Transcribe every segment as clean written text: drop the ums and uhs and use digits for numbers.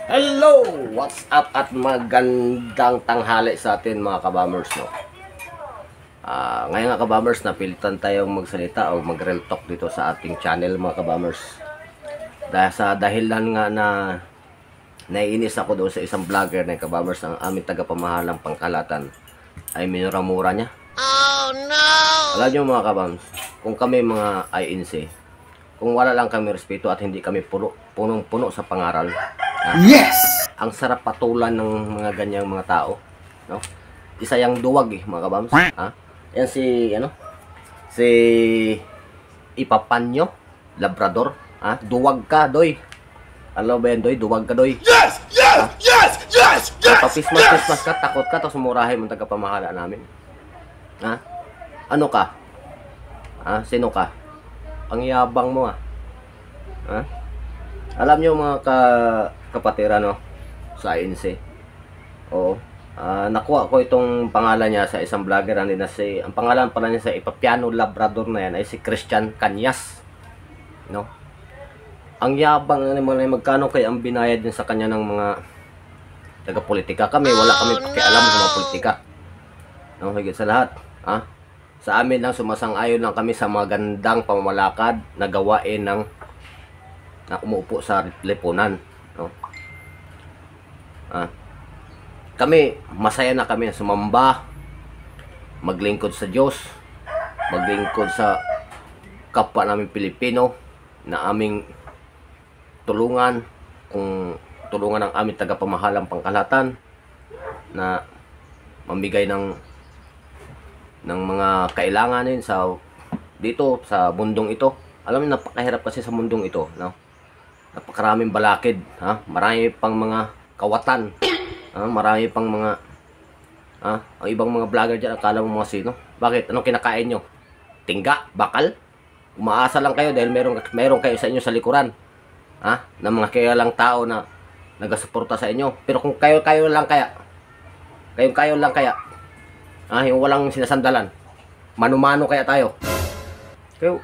Hello! What's up at magandang tanghali sa atin mga kabamers, no? Ngayon nga kabamers, napilitan tayong magsalita o mag-real talk dito sa ating channel mga kabamers. Dahil sa dahilan nga na naiinis ako doon sa isang vlogger na kabamers, ang aming tagapamahalang pangkalatan ay minuramura niya. Oh no! Alam nyo mga kabamers, kung kami mga INC, kung wala lang kami respeto at hindi kami punong-puno sa pangaral, yes! Ang sarap patulan ng mga ganyang mga tao, no? Isa yang duwag mga kabams. Yan si si Ipapanyo Labrador, duwag ka doy. Alam ba yan doy, duwag ka doy. Yes! Yes! Yes! Yes! Yes! Papismas ka, takot ka, tapos murahin mo tagapamahala namin. Ano ka? Sino ka? Ang yabang mo Alam niyo mga kapatira, no, sa INC. Oo. Nakuha ko itong pangalan niya sa isang vlogger ang pangalan pala niya sa Ipapiano Labrador na yan ay si Christian Cañas, no. Ang yabang naman, magkano kaya ang binayad niya sa kanya ng mga taga-politika. Kami wala kami pakialam sa mga politika, no. Higit sa lahat, sa amin lang sumasang-ayon lang kami sa magandang pamamalakad na gawain ng na umuupo sa lipunan, no? Kami masaya na kami sumamba, maglingkod sa Diyos, maglingkod sa kapwa namin Pilipino na aming tulungan, kung tulungan ng aming tagapamahalang pangkalahatan na mamigay ng mga kailangan din sa dito sa mundong ito. Alam niyo, napakahirap kasi sa mundong ito, no? Napakaraming balakid, marami pang mga kawatan, marami pang mga ang ibang mga vlogger diyan, akala mo mga sino. Bakit? Anong kinakain nyo? Tingga? Bakal? Umaasa lang kayo dahil meron kayo sa inyo sa likuran, na mga kilalang tao na nagasuporta sa inyo. Pero kung kayo lang kaya, yung walang sinasandalan, mano-mano kaya tayo. Kayo,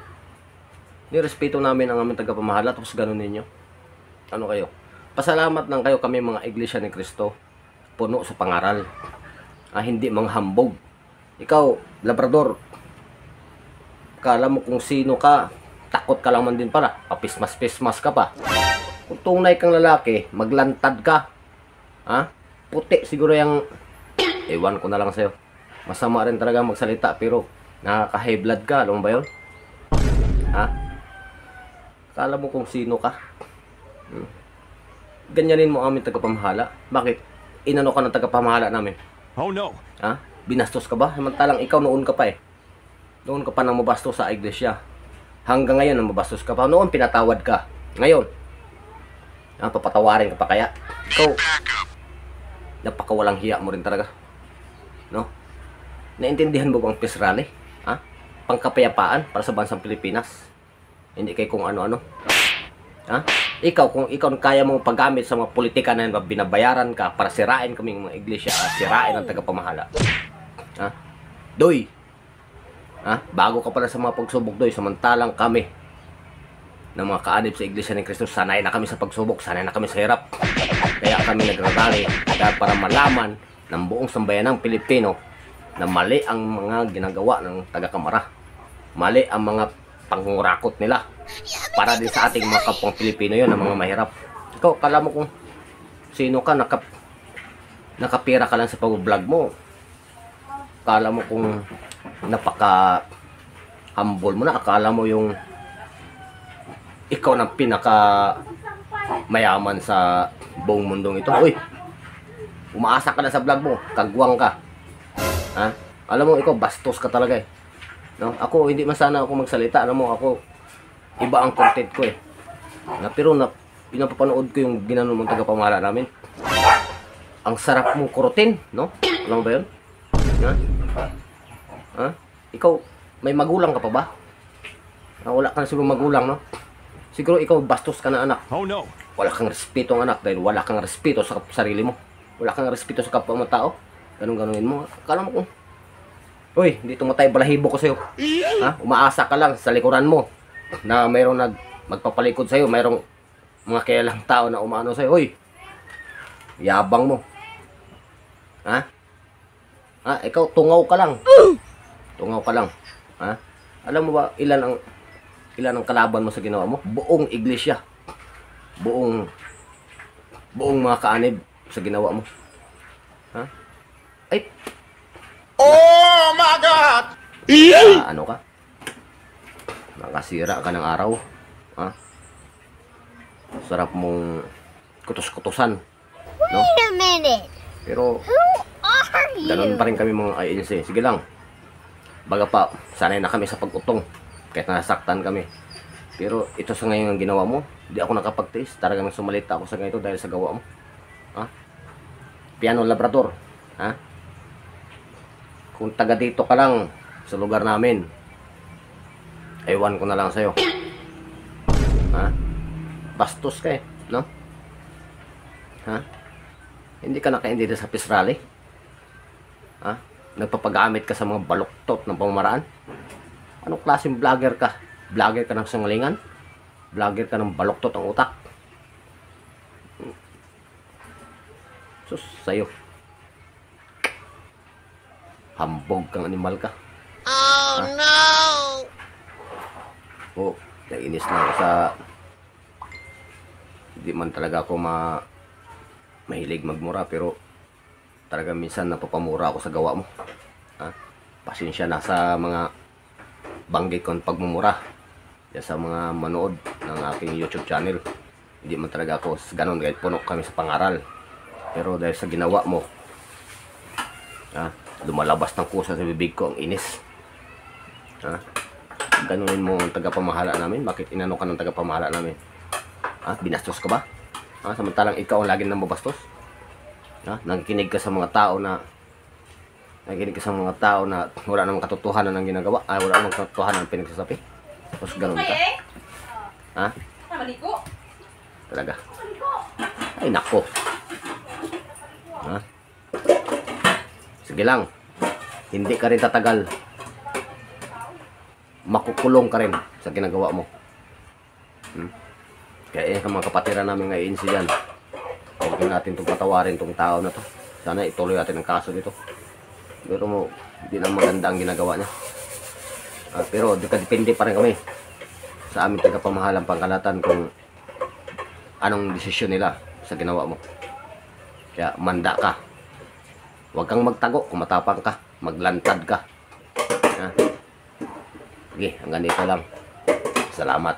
nirespeto namin ang aming tagapamahala, tapos ganun ninyo. Ano kayo? Pasalamat lang kayo, kami mga Iglesia ni Cristo, puno sa pangaral, hindi mga hambog. Ikaw, Labrador, kala mo kung sino ka, takot ka lang man din para, papismas-pismas ka pa. Kung tunay kang lalaki, maglantad ka, puti siguro yung, ewan ko na lang sa'yo. Masama rin talaga magsalita, pero nakaka-high blood ka, alam mo ba yun? Kala mo kung sino ka. Ganyanin mo aming tagapamahala. Bakit? Inano ka ng tagapamahala namin? Oh no. Binastos ka ba? Samantalang ikaw noon ka pa Noon ka pa nang mabastos sa iglesia. Hanggang ngayon nang mabastos ka pa. Noon pinatawad ka. Ngayon, papatawarin ka pa kaya? Ikaw, napakawalang hiya mo rin talaga, no? Naintindihan mo bang peace rally? Pangkapayapaan para sa bansang Pilipinas. Hindi kay kung ano-ano. Ikaw, kung ikaw kaya mong paggamit sa mga politika na binabayaran ka para sirain kaming mga iglesia at sirain ang tagapamahala. Doy. Bago ka pala sa mga pagsubok, doy. Samantalang kami ng mga kaanib sa Iglesia ni Cristo, sanay na kami sa pagsubok, sanay na kami sa hirap. Kaya kami nagrarally para malaman ng buong sambayanang Pilipino na mali ang mga ginagawa ng taga-kamara. Mali ang mga pangurakot nila para din sa ating mga kapwang Pilipino yon, ng mga mahirap. Ikaw, kala mo kung sino ka, nakapira ka lang sa pag-vlog mo. Kala mo kung napaka-humble mo na. Akala mo yung ikaw na pinaka mayaman sa buong mundong ito. Uy, umaasa ka na sa vlog mo, kagwang ka. Alam mo, ikaw bastos ka talaga no? Ako, hindi man sana ako magsalita. Alam mo, ako, iba ang content ko pero pinapapanood ko yung ginano mong tagapamahala namin. Ang sarap mong kurutin, no? Alam mo ba yun? Ikaw, may magulang ka pa ba? Wala ka na siguro magulang, no? Siguro ikaw, bastos ka na anak. Oh no! Wala kang respeto ng anak dahil wala kang respeto sa sarili mo. Wala kang respeto sa kapwa mo tao. Ganun-ganunin mo. Akala mo kung, uy, hindi tumatay balahibo ko sa'yo. Umaasa ka lang sa likuran mo na mayroong magpapalikod sa'yo, mayroong mga kilalang tao na umano sa'yo. Uy, Yabang mo. Ha? Ha? Ikaw, tungaw ka lang. Tungaw ka lang. Ha? Alam mo ba, ilan ang kalaban mo sa ginawa mo? Buong iglesia. Buong mga kaanib sa ginawa mo. Ha? Ay, Oh my God! ano ka? Nakasira ka ng araw. Ha? Sarap mong kutos-kutosan. No? Wait a minute. Pero, Who are ganun you? pa rin kami mga INC. Sige lang. Baga pa, sanay na kami sa pag-utong. Kahit nasaktan kami. Pero ito sa ngayon ang ginawa mo, hindi ako nakapagtiis. Talagang sumalita ako sa ganito dahil sa gawa mo. Ha? Piano Labrador. Ha? Kung taga dito ka lang sa lugar namin, ewan ko na lang sa'yo. Ha? Bastos ka eh, no? Ha? Hindi ka nakaintindi sa peace rally? Ha? Nagpapagamit ka sa mga baluktot ng pamamaraan? Anong klaseng vlogger ka? Vlogger ka ng sangalingan? Vlogger ka ng baluktot ang utak? Sus, sa'yo. Hambog kang animal ka. Oh no! Oh, nainis na ako sa... Hindi man talaga ako mahilig magmura, pero talaga minsan napapamura ako sa gawa mo. Ha? Pasensya na sa mga banggit kong pagmumura. Yan sa mga manood ng aking YouTube channel. Hindi man talaga ako ganun, kahit puno kami sa pangaral. Pero dahil sa ginawa mo, ha? Lumalabas ng kusa sa bibig ko ang inis. Ha? Ganunin mo ang tagapamahala namin? Bakit inano ka ng tagapamahala namin? Ha? Binastos ka ba? Ha? Samantalang ikaw ang lagi nang mabastos? Ha? Nakikinig ka sa mga tao na wala namang katotohanan ng ginagawa. Wala namang katotohanan ng pinagsasabi. Tapos ganun ka. Ha? Maligo. Talaga. Ay nako. Ha? Sige lang. Hindi ka rin tatagal. Makukulong ka rin sa ginagawa mo. Kaya mga kapatiran namin ngayon siyan. Huwag natin itong patawarin itong tao na to. Sana ituloy natin ang kaso dito. Pero mo, hindi na maganda ang ginagawa niya. Pero depende pa rin kami sa aming tagapamahalang pangkalatan kung anong desisyon nila sa ginawa mo. Kaya manda ka. Huwag kang magtago kung matapang ka. Maglantad ka. Ha? Sige, hanggang dito lang. Salamat.